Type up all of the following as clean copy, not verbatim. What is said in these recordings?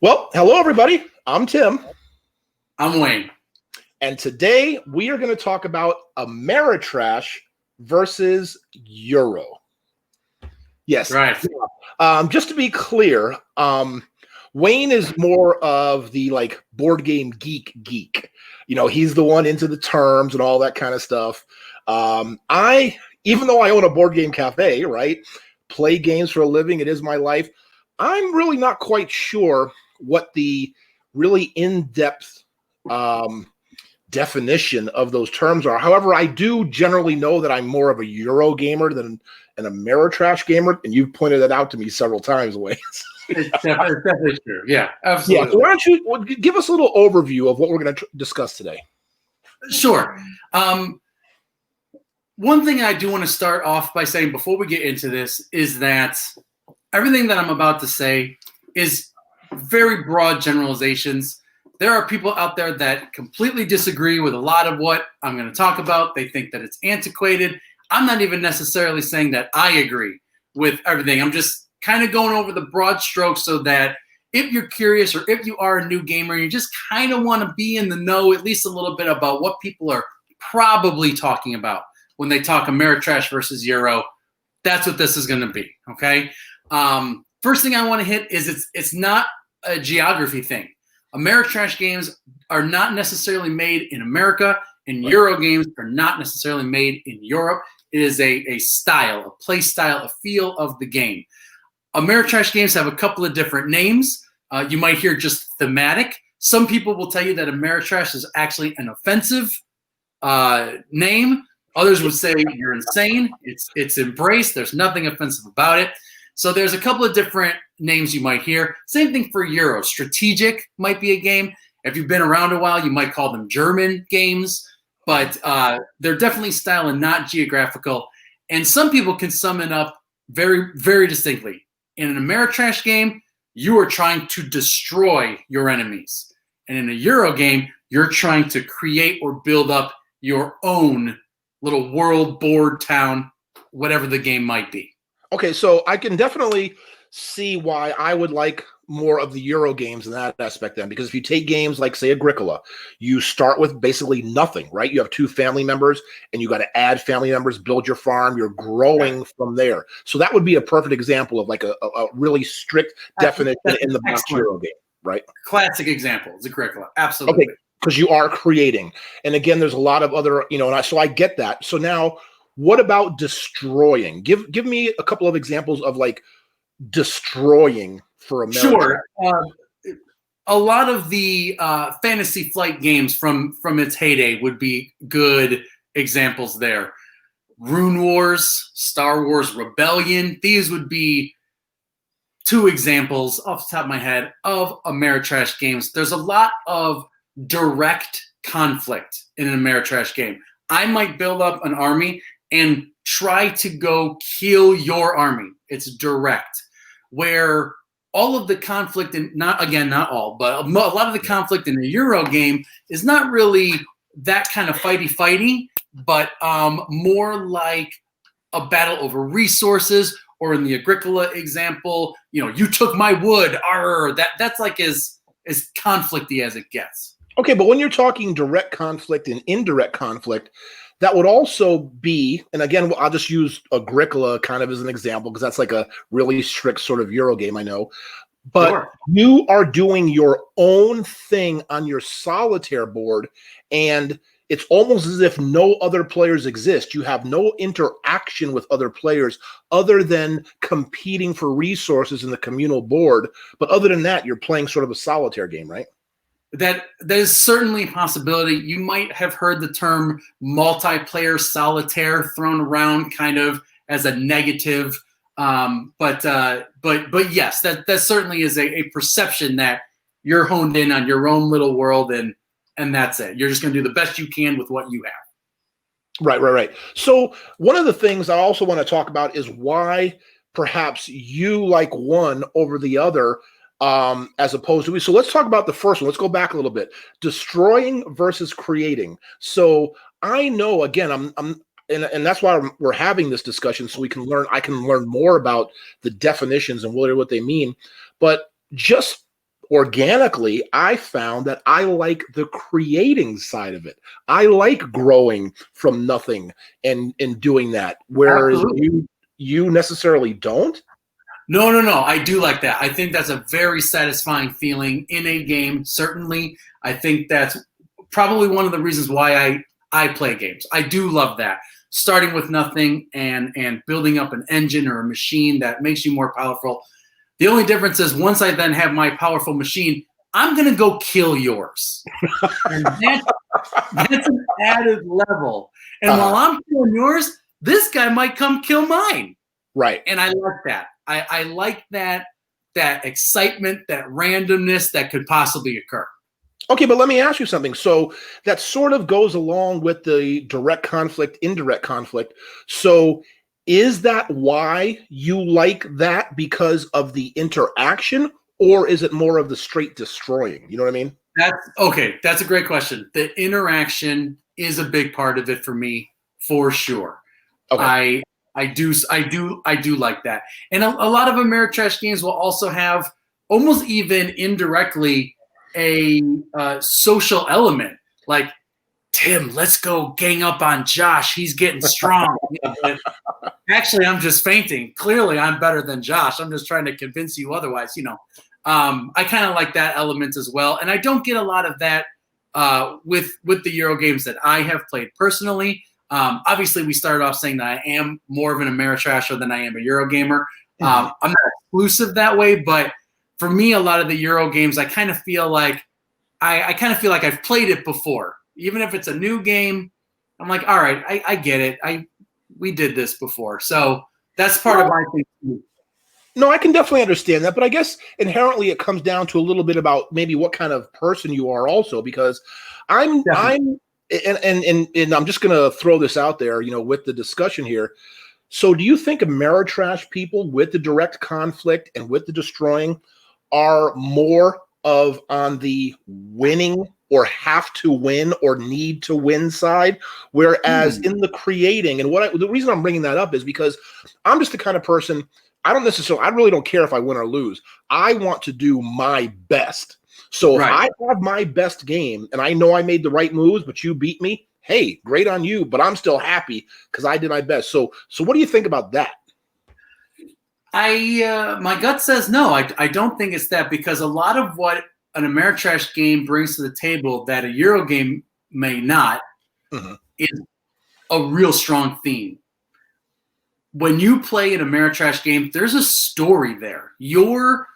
Well, hello, everybody. I'm Tim. I'm Wayne. And today we are going to talk about Ameritrash versus Euro. Yes. Right. Just to be clear, Wayne is more of the board game geek. You know, he's the one into the terms and all that kind of stuff. Even though I own a board game cafe, right, play games for a living, it is my life. I'm really not quite sure what the really in-depth definition of those terms are. However, I do generally know that I'm more of a Euro gamer than an Ameritrash gamer, and you've pointed that out to me several times, Wayne. It's definitely true. Yeah, absolutely. Yeah, so why don't you give us a little overview of what we're going to discuss today? Sure. One thing I do want to start off by saying before we get into this is that everything that I'm about to say is very broad generalizations. There are people out there that completely disagree with a lot of what I'm going to talk about. They think that it's antiquated. I'm not even necessarily saying that I agree with everything. I'm just kind of going over the broad strokes so that if you're curious or if you are a new gamer and you just kind of want to be in the know at least a little bit about what people are probably talking about when they talk Ameritrash versus Euro, that's what this is going to be, okay? First thing I want to hit is it's not a geography thing. Ameritrash games are not necessarily made in America, and Euro games are not necessarily made in Europe. It is a style, a play style, a feel of the game. Ameritrash games have a couple of different names. You might hear just thematic. Some people will tell you that Ameritrash is actually an offensive name. Others would say you're insane. It's embraced. There's nothing offensive about it. So there's a couple of different names you might hear. Same thing for Euro. Strategic might be a game. If you've been around a while, you might call them German games. But they're definitely style and not geographical. And some people can sum it up very, very distinctly. In an Ameritrash game, you are trying to destroy your enemies. And in a Euro game, you're trying to create or build up your own little world, board, town, whatever the game might be. Okay, so I can definitely see why I would like more of the Euro games in that aspect then, because if you take games like, say, Agricola, you start with basically nothing, right? You have two family members, and you got to add family members, build your farm, you're growing from there. So that would be a perfect example of like a really strict definition in the box Euro game, right? Classic example is Agricola, absolutely. Okay, because you are creating. And again, there's a lot of other, so I get that. So now, what about destroying? Give me a couple of examples of like destroying for America. Sure. A lot of the Fantasy Flight games from its heyday would be good examples there. Rune Wars, Star Wars Rebellion. These would be two examples off the top of my head of Ameritrash games. There's a lot of direct conflict in an Ameritrash game. I might build up an army and try to go kill your army. It's direct. Where all of the conflict, and not all, but a lot of the conflict in the Euro game is not really that kind of fighty, but more like a battle over resources, or in the Agricola example, you took my wood. That's like as conflicty as it gets. Okay, but when you're talking direct conflict and indirect conflict, that would also be, and again, I'll just use Agricola kind of as an example because that's like a really strict sort of Euro game, I know. But sure, you are doing your own thing on your solitaire board, and it's almost as if no other players exist. You have no interaction with other players other than competing for resources in the communal board. But other than that, you're playing sort of a solitaire game, right? That is certainly a possibility. You might have heard the term multiplayer solitaire thrown around kind of as a negative, but yes, that certainly is a perception that you're honed in on your own little world, and that's it. You're just going to do the best you can with what you have. Right. So one of the things I also want to talk about is why perhaps you like one over the other. As opposed to, so let's talk about the first one. Let's go back a little bit. Destroying versus creating. So I know, again, and that's why we're having this discussion, so I can learn more about the definitions and what they mean. But just organically, I found that I like the creating side of it. I like growing from nothing and doing that, whereas Absolutely. you necessarily don't. No, no, no. I do like that. I think that's a very satisfying feeling in a game. Certainly, I think that's probably one of the reasons why I play games. I do love that. Starting with nothing and building up an engine or a machine that makes you more powerful. The only difference is once I then have my powerful machine, I'm going to go kill yours. And that's an added level. And while I'm killing yours, this guy might come kill mine. Right. And I like that. I like that excitement, that randomness that could possibly occur. Okay, but let me ask you something. So that sort of goes along with the direct conflict, indirect conflict. So is that why you like that, because of the interaction, or is it more of the straight destroying? You know what I mean? That's okay. That's a great question. The interaction is a big part of it for me, for sure. Okay. I do like that. And a lot of Ameritrash games will also have almost even indirectly a social element, like, Tim, let's go gang up on Josh. He's getting strong. Actually, I'm just fainting. Clearly, I'm better than Josh. I'm just trying to convince you otherwise. I kind of like that element as well. And I don't get a lot of that with the Euro games that I have played personally. Obviously, we started off saying that I am more of an Ameritrasher than I am a Euro gamer. I'm not exclusive that way, but for me, a lot of the Euro games, I kind of feel like I've played it before. Even if it's a new game, I'm like, all right, I get it. We did this before, so that's part of my thing. No, I can definitely understand that, but I guess inherently it comes down to a little bit about maybe what kind of person you are also, because I'm just going to throw this out there, with the discussion here. So do you think Ameritrash people with the direct conflict and with the destroying are more of on the winning or have to win or need to win side, whereas in the creating, and the reason I'm bringing that up is because I'm just the kind of person, I really don't care if I win or lose. I want to do my best. So if I have my best game and I know I made the right moves, but you beat me, hey, great on you, but I'm still happy because I did my best. So what do you think about that? My gut says no. I don't think it's that, because a lot of what an Ameritrash game brings to the table that a Euro game may not is a real strong theme. When you play an Ameritrash game, there's a story there. Your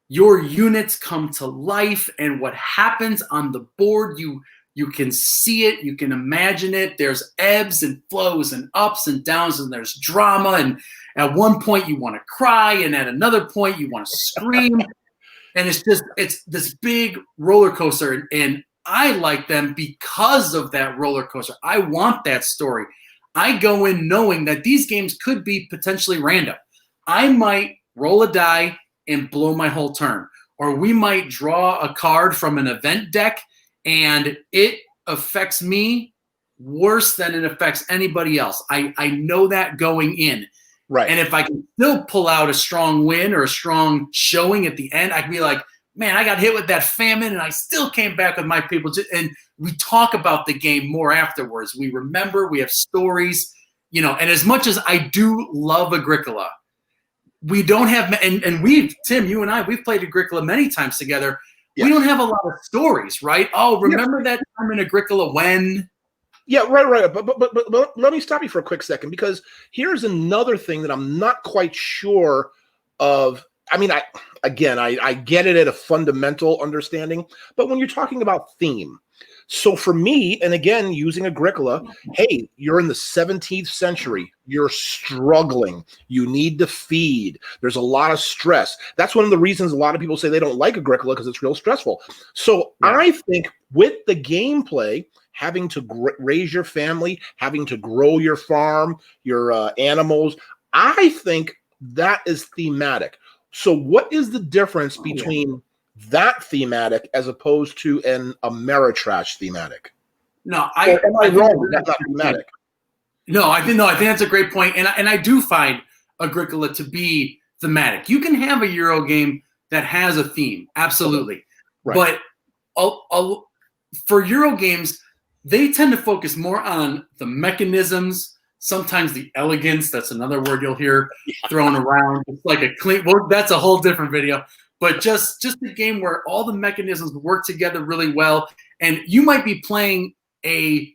units come to life, and what happens on the board, you can see it, you can imagine it. There's ebbs and flows and ups and downs, and there's drama, and at one point you want to cry, and at another point you want to scream. And it's this big roller coaster, and I like them because of that roller coaster. I want that story. I go in knowing that these games could be potentially random. I might roll a die and blow my whole turn, or we might draw a card from an event deck and it affects me worse than it affects anybody else. I know that going in. Right. And if I can still pull out a strong win or a strong showing at the end, I can be like, man, I got hit with that famine and I still came back with my people. And we talk about the game more afterwards. We remember, we have stories, and as much as I do love Agricola, we don't have, and Tim, you and I, we've played Agricola many times together. Yes. We don't have a lot of stories, right? Oh, remember that time in Agricola when? Yeah, right. But let me stop you for a quick second, because here's another thing that I'm not quite sure of. I mean, I get it at a fundamental understanding, but when you're talking about theme, so for me, and again, using Agricola, hey, you're in the 17th century, you're struggling, you need to feed, there's a lot of stress. That's one of the reasons a lot of people say they don't like Agricola, because it's real stressful. So I think with the gameplay, having to raise your family, having to grow your farm, your animals, I think that is thematic. So what is the difference between that thematic as opposed to an Ameritrash thematic? No, am I wrong? That's not thematic. No, I think that's a great point. And I do find Agricola to be thematic. You can have a Euro game that has a theme, absolutely. Right. But for Euro games, they tend to focus more on the mechanisms, sometimes the elegance. That's another word you'll hear thrown around. It's like a clean. Well, that's a whole different video. But just a game where all the mechanisms work together really well, and you might be playing a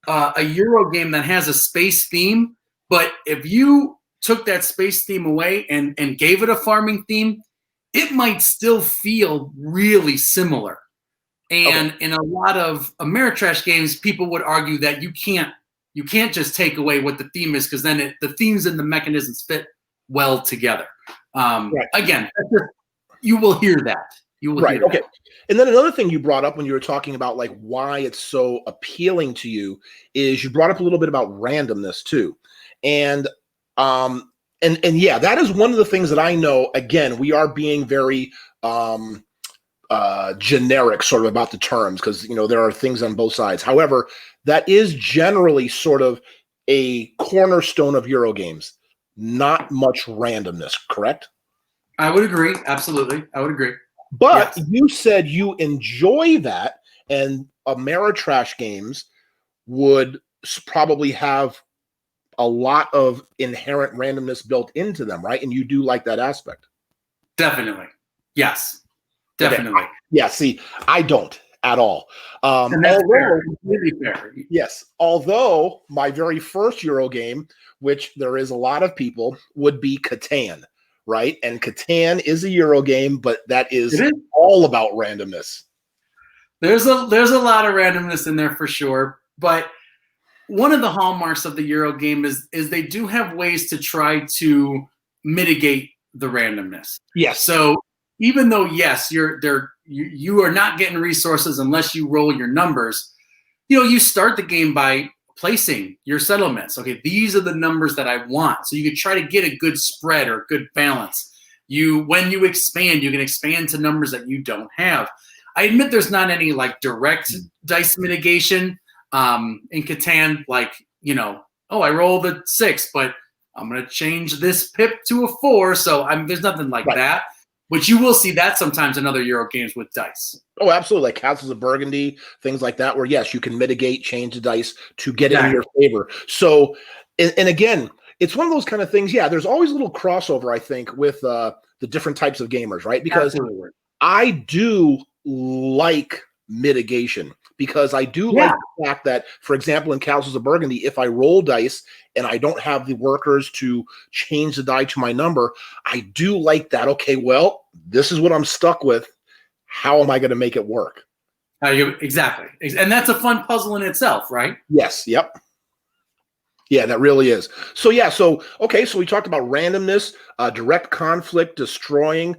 Euro game that has a space theme, but if you took that space theme away and gave it a farming theme, it might still feel really similar. And in a lot of Ameritrash games, people would argue that you can't just take away what the theme is, because then the themes and the mechanisms fit well together. Again, you will hear that. You will hear that. Okay. And then another thing you brought up when you were talking about like why it's so appealing to you is you brought up a little bit about randomness too. And yeah, that is one of the things that I know. Again, we are being very generic sort of about the terms, because there are things on both sides. However, that is generally sort of a cornerstone of Euro games. Not much randomness, correct? I would agree. Absolutely. I would agree. But yes. You said you enjoy that, and Ameritrash games would probably have a lot of inherent randomness built into them, right? And you do like that aspect. Definitely. Yes. Definitely. Okay. Yeah, see, I don't at all. And that's fair. Completely fair. Yes. Although my very first Euro game, which there is a lot of people, would be Catan, right? And Catan is a Euro game, but that is all about randomness. There's a lot of randomness in there for sure. But one of the hallmarks of the Euro game is they do have ways to try to mitigate the randomness. Yes. So even though, yes, you are not getting resources unless you roll your numbers, you start the game by placing your settlements. Okay, these are the numbers that I want. So you could try to get a good spread or a good balance. When you expand, you can expand to numbers that you don't have. I admit there's not any like direct dice mitigation in Catan, like, I rolled a 6, but I'm going to change this pip to a 4. So there's nothing like that. But you will see that sometimes in other Euro games with dice. Oh, absolutely. Like Castles of Burgundy, things like that, where, yes, you can mitigate, change the dice to get it in your favor. So, and again, it's one of those kind of things. Yeah, there's always a little crossover, I think, with the different types of gamers, right? Because I do like mitigation, because I do like the fact that, for example, in Castles of Burgundy, if I roll dice and I don't have the workers to change the die to my number, I do like that. Okay, well, this is what I'm stuck with. How am I going to make it work? Exactly. And that's a fun puzzle in itself, right? Yes. Yep. Yeah, that really is. So, yeah. So we talked about randomness, direct conflict, destroying,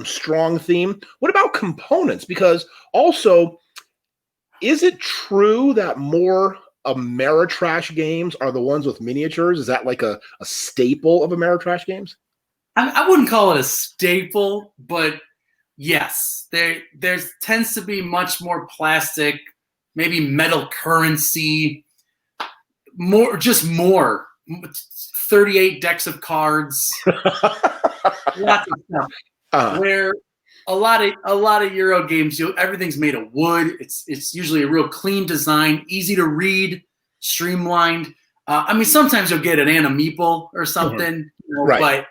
strong theme. What about components? Because also, is it true that more Ameritrash games are the ones with miniatures? Is that like a staple of Ameritrash games? I wouldn't call it a staple, but yes, there tends to be much more plastic, maybe metal currency, more 38 decks of cards, lots of stuff. Where a lot of Euro games, everything's made of wood. It's usually a real clean design, easy to read, streamlined. Sometimes you'll get an Anna Meeple or something, right?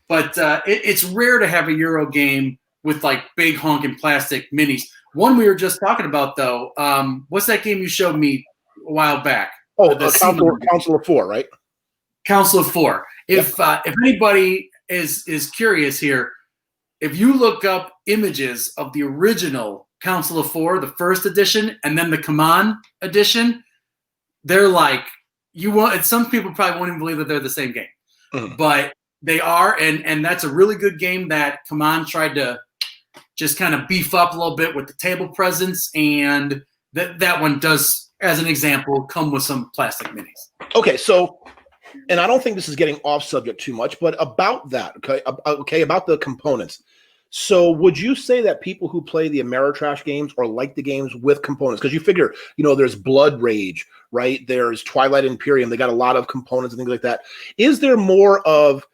But it's rare to have a Euro game with like big honking plastic minis. One we were just talking about though, what's that game you showed me a while back? Oh, Council of 4, right? Council of 4. If anybody is curious here, if you look up images of the original Council of 4, the first edition, and then the Command edition, they're like, some people probably won't even believe that they're the same game. But they are, and that's a really good game that Command tried to just kind of beef up a little bit with the table presence, and that one does, as an example, come with some plastic minis. Okay, so, and I don't think this is getting off subject too much, but about that, about the components. So would you say that people who play the Ameritrash games or like the games with components, because you figure, there's Blood Rage, right? There's Twilight Imperium. They got a lot of components and things like that. Is there more of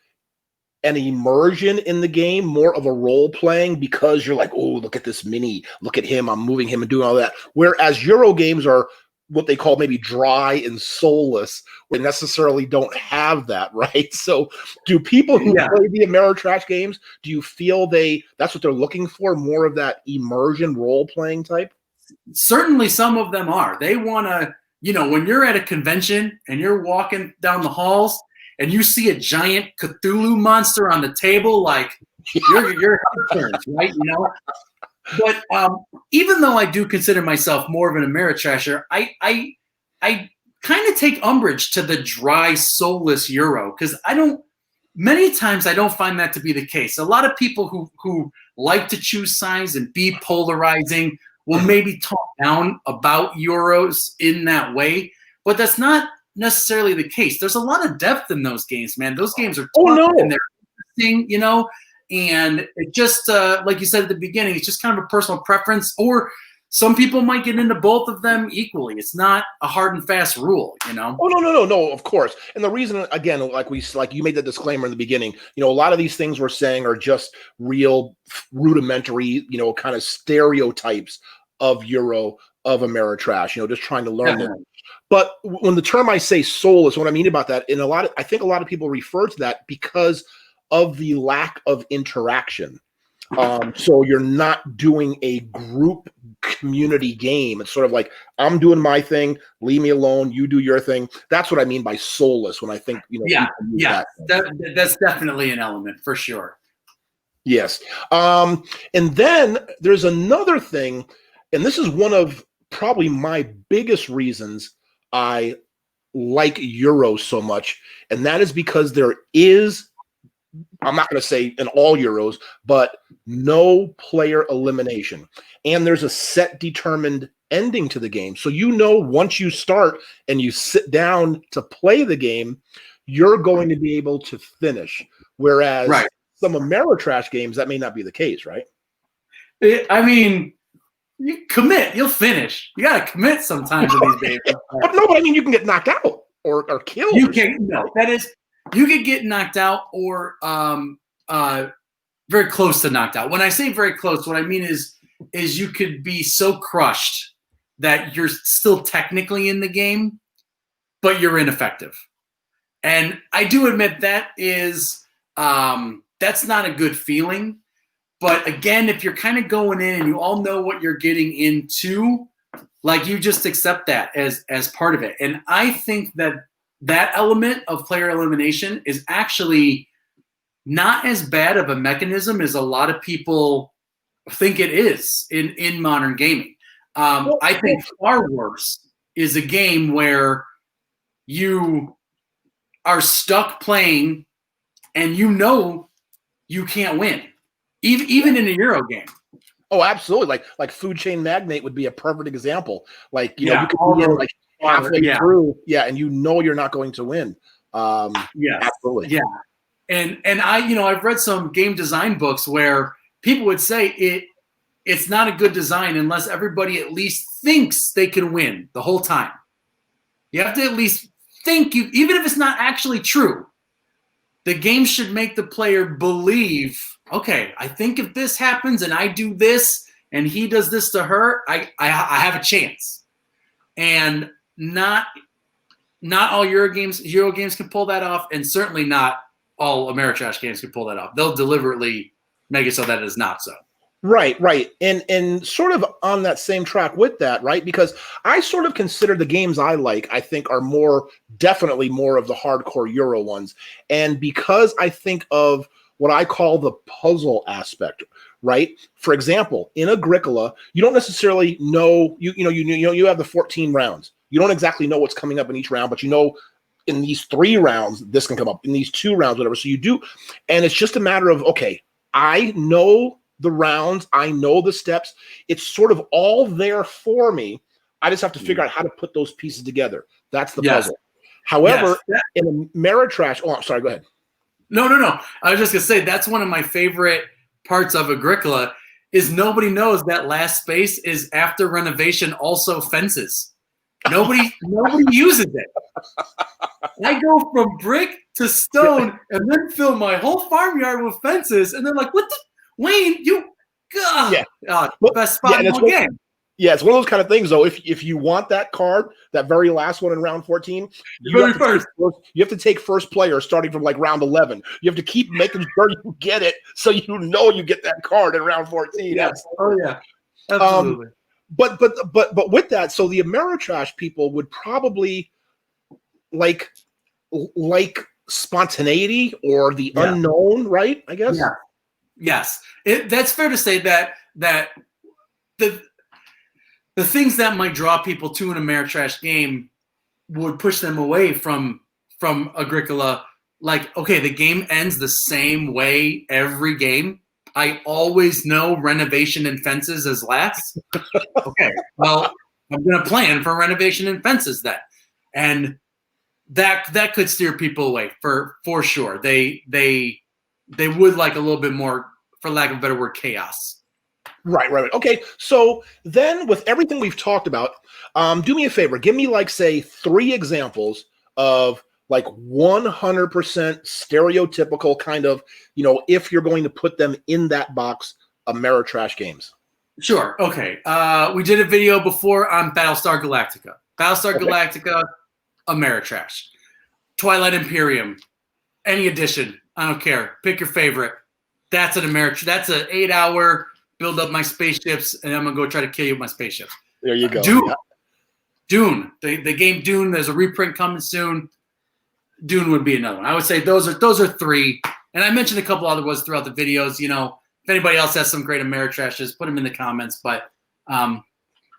an immersion in the game, more of a role playing, because you're like, oh, look at this mini, look at him, I'm moving him and doing all that. Whereas Euro games are what they call maybe dry and soulless, they necessarily don't have that, right? So do people who play the Ameritrash games, do you feel that's what they're looking for, more of that immersion role playing type? Certainly some of them are. They want to, when you're at a convention and you're walking down the halls and you see a giant Cthulhu monster on the table, like your head turns, right? But even though I do consider myself more of an Ameritrasher, I kind of take umbrage to the dry, soulless Euro, because many times I don't find that to be the case. A lot of people who like to choose sides and be polarizing will maybe talk down about Euros in that way, but that's not necessarily the case. There's a lot of depth in those games, man. Those games are tough and they're interesting, and it just, like you said at the beginning, it's just kind of a personal preference, or some people might get into both of them equally. It's not a hard and fast rule, Oh, no, of course. And the reason, again, like you made the disclaimer in the beginning, a lot of these things we're saying are just real rudimentary, kind of stereotypes of Euro, of Ameritrash, just trying to learn it. But when the term I say soulless, what I mean about that, I think a lot of people refer to that because of the lack of interaction. So you're not doing a group community game. It's sort of like, I'm doing my thing, leave me alone, you do your thing. That's what I mean by soulless when I think, that's definitely an element for sure. Yes. And then there's another thing, and this is one of probably my biggest reasons I like Euros so much, and that is because there is, I'm not going to say in all Euros, but no player elimination. And there's a set determined ending to the game. So once you start and you sit down to play the game, you're going to be able to finish. Whereas some Ameritrash games, that may not be the case, right? You commit, you'll finish. You got to commit sometimes in these games. But you can get knocked out or killed. You could get knocked out or very close to knocked out. When I say very close, what I mean is you could be so crushed that you're still technically in the game, but you're ineffective. And I do admit that is that's not a good feeling. But again, if you're kind of going in and you all know what you're getting into, like, you just accept that as part of it. And I think that element of player elimination is actually not as bad of a mechanism as a lot of people think it is in modern gaming. I think far worse is a game where you are stuck playing and you can't win. Even in a Euro game. Oh, absolutely. Like Food Chain Magnate would be a perfect example. Like, you could be in like halfway through, and you're not going to win. Absolutely. Yeah. And I've read some game design books where people would say it's not a good design unless everybody at least thinks they can win the whole time. You have to at least think, even if it's not actually true, the game should make the player believe, okay, I think if this happens and I do this and he does this to her, I have a chance. And not all Euro games can pull that off, and certainly not all Ameritrash games can pull that off. They'll deliberately make it so that it is not so. Right. And sort of on that same track with that, right? Because I sort of consider the games I think are definitely more of the hardcore Euro ones. And because I think of what I call the puzzle aspect, right? For example, in Agricola, you don't necessarily know, you have the 14 rounds. You don't exactly know what's coming up in each round, but in these 3 rounds, this can come up, in these 2 rounds, whatever. So you do, and it's just a matter of, okay, I know the rounds, I know the steps. It's sort of all there for me. I just have to figure out how to put those pieces together. That's the puzzle. However, in Ameritrash, I'm sorry, go ahead. No. I was just going to say, that's one of my favorite parts of Agricola is nobody knows that last space is after renovation also fences. Nobody uses it. I go from brick to stone and then fill my whole farmyard with fences, and they're like, "What the Wayne? Best spot in the game." Yeah, it's one of those kind of things, though. If you want that card, that very last one in round 14, you have to take first player starting from like round 11. You have to keep making sure you get it, so you know you get that card in round 14. Yes. Oh yeah, absolutely. But with that, so the Ameritrash people would probably like spontaneity or the unknown, right? I guess. Yeah. Yes, that's fair to say that the things that might draw people to an Ameritrash game would push them away from Agricola. Like, okay, the game ends the same way every game. I always know renovation and fences is last. Okay, well, I'm going to plan for renovation and fences then. And that could steer people away for sure. They would like a little bit more, for lack of a better word, chaos. Right. Okay, so then with everything we've talked about, do me a favor. Give me, like, say, 3 examples of, like, 100% stereotypical kind of, if you're going to put them in that box, Ameritrash games. Sure. Okay. We did a video before on Battlestar Galactica. Galactica, Ameritrash. Twilight Imperium, any edition. I don't care. Pick your favorite. That's an Ameritrash. That's an 8-hour build up my spaceships, and I'm gonna go try to kill you with my spaceships. There you go. Dune. The game Dune. There's a reprint coming soon. Dune would be another one. I would say those are 3. And I mentioned a couple other ones throughout the videos. If anybody else has some great Ameritrashes, put them in the comments. But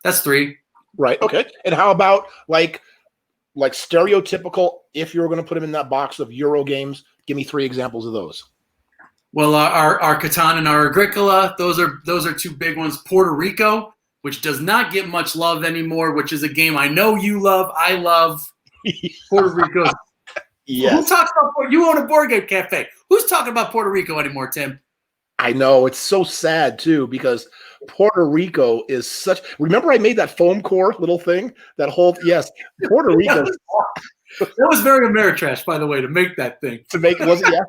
that's 3. Right. Okay. And how about like stereotypical? If you were going to put them in that box of Euro games, give me 3 examples of those. Well, our Catan and our Agricola, those are 2 big ones. Puerto Rico, which does not get much love anymore, which is a game I know you love. I love Puerto Rico. Yes. Who talks about you own a board game cafe? Who's talking about Puerto Rico anymore, Tim? I know, it's so sad too, because Puerto Rico is such. Remember, I made that foam core little thing. Puerto Rico. That was very Ameritrash, by the way, to make that thing. Was it? Yeah.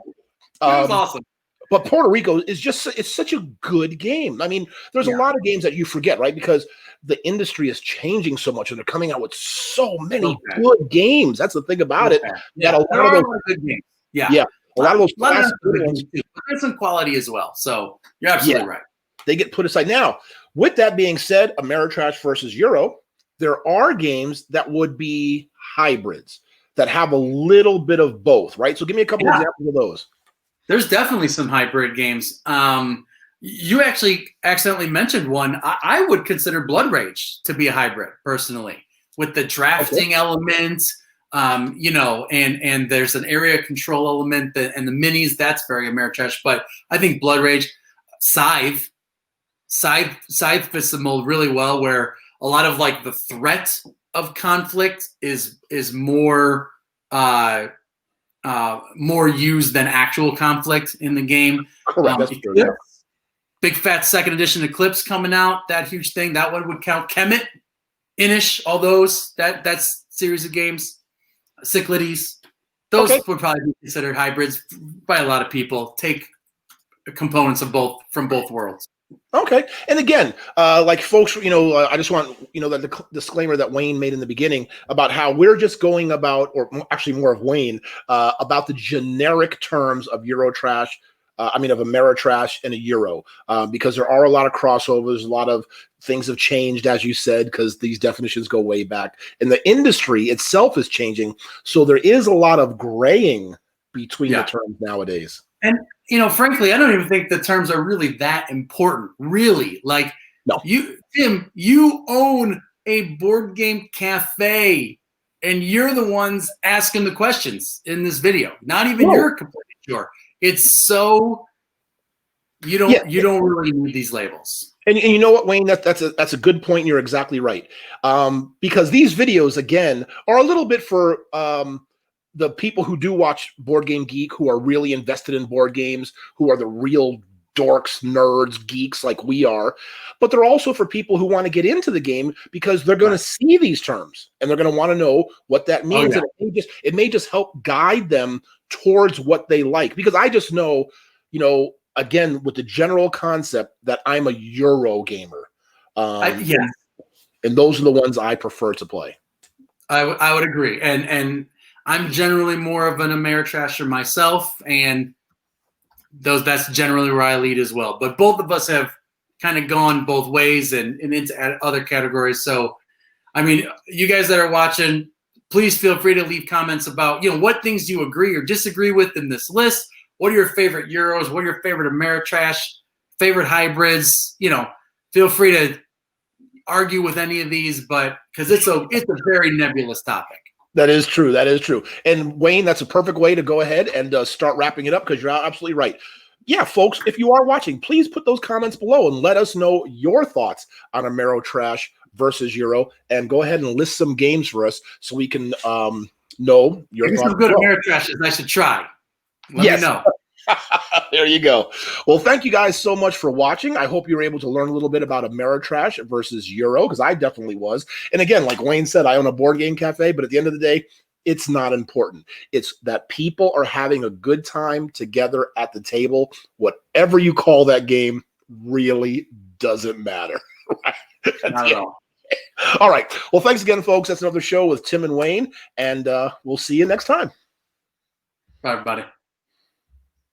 That was awesome. But Puerto Rico is it's such a good game. I mean, there's a lot of games that you forget, right? Because the industry is changing so much and they're coming out with so many good games. That's the thing about it. Yeah, a lot of good games. Yeah. A lot of those classic good games too. But there's some quality as well. So you're absolutely right. They get put aside. Now, with that being said, Ameritrash versus Euro, there are games that would be hybrids that have a little bit of both, right? So give me a couple examples of those. There's definitely some hybrid games. You actually accidentally mentioned one. I would consider Blood Rage to be a hybrid, personally, with the drafting element, and there's an area control element, and the minis. That's very Ameritrash. But I think Blood Rage, Scythe fits the mold really well, where a lot of like the threat of conflict is more. More used than actual conflict in the game. Correct. That's true. Big fat 2nd edition Eclipse coming out. That huge thing. That one would count. Kemet, Inish, all those. That's series of games. Cyclades. Those would probably be considered hybrids by a lot of people. Take components of both from both worlds. Okay. And again, like folks, I just want, the disclaimer that Wayne made in the beginning about how we're just going about, or actually more of Wayne, about the generic terms of Eurotrash, of Ameritrash and a Euro, because there are a lot of crossovers, a lot of things have changed, as you said, because these definitions go way back. And the industry itself is changing. So there is a lot of graying between the terms nowadays. And, frankly, I don't even think the terms are really that important, really. Like, no. Tim, you own a board game cafe, and you're the ones asking the questions in this video. Not even you're completely sure. It's so you don't really need these labels. And you know what, Wayne? That's a good point. And you're exactly right. Because these videos, again, are a little bit for the people who do watch Board Game Geek, who are really invested in board games, who are the real dorks, nerds, geeks like we are, but they're also for people who want to get into the game because they're going to see these terms and they're going to want to know what that means. And it may just help guide them towards what they like, because I just know, again, with the general concept that I'm a Euro gamer. Yes. And those are the ones I prefer to play. I would agree. And I'm generally more of an Ameritrasher myself, and that's generally where I lead as well. But both of us have kind of gone both ways and into other categories. So, I mean, you guys that are watching, please feel free to leave comments about, what things do you agree or disagree with in this list? What are your favorite Euros? What are your favorite Ameritrash? Favorite hybrids? Feel free to argue with any of these, but because it's a very nebulous topic. That is true. That is true. And Wayne, that's a perfect way to go ahead and start wrapping it up, because you're absolutely right. Yeah, folks, if you are watching, please put those comments below and let us know your thoughts on Ameritrash versus Euro, and go ahead and list some games for us so we can know your thoughts. Some good Ameritrashes I should try. Let me know. There you go. Well, thank you guys so much for watching. I hope you were able to learn a little bit about Ameritrash versus Euro, because I definitely was. And again, like Wayne said, I own a board game cafe, but at the end of the day, it's not important. It's that people are having a good time together at the table. Whatever you call that game really doesn't matter. Not at all. All right. Well, thanks again, folks. That's another show with Tim and Wayne, and we'll see you next time. Bye, everybody.